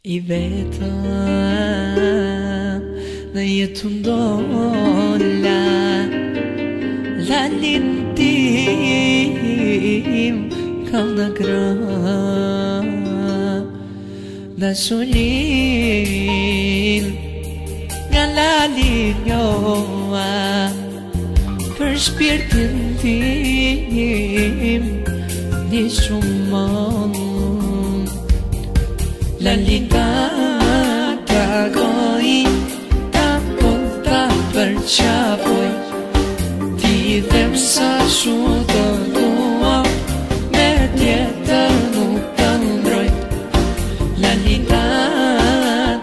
I vetëm në jetë ndolla Lalin tim kam në gra Dashurin nga lalin joa Për shpirtin tim një shumon Lalin ta tagoj Ta ta përqapoj Ti them sa shu të dua Me tjetër nuk të ndroj Lalin ta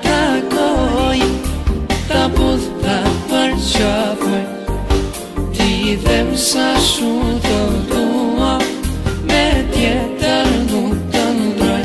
tagoj Ta përqapoj Ti them sa shu të dua Me tjetër nuk të ndroj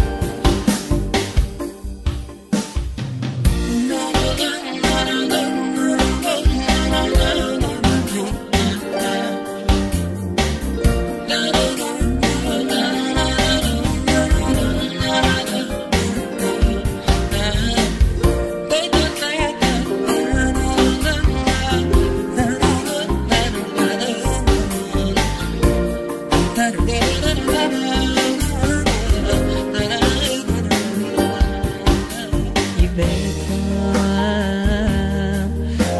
I vetëm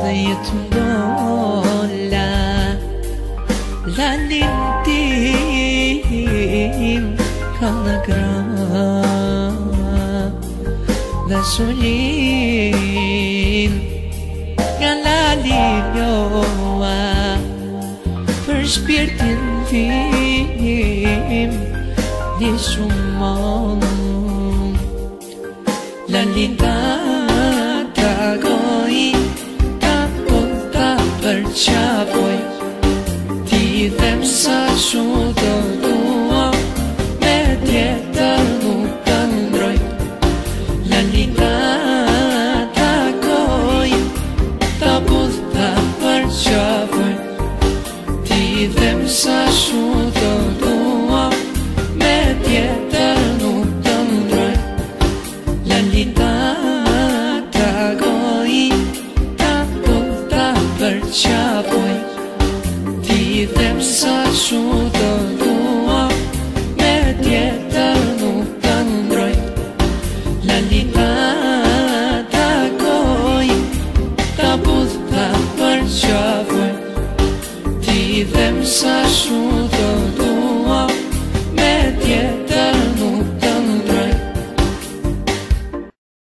në jetë ndolla Lalin tim ka në gra Dashurin nga lalin joa Për shpirtin tim një shumon Lalin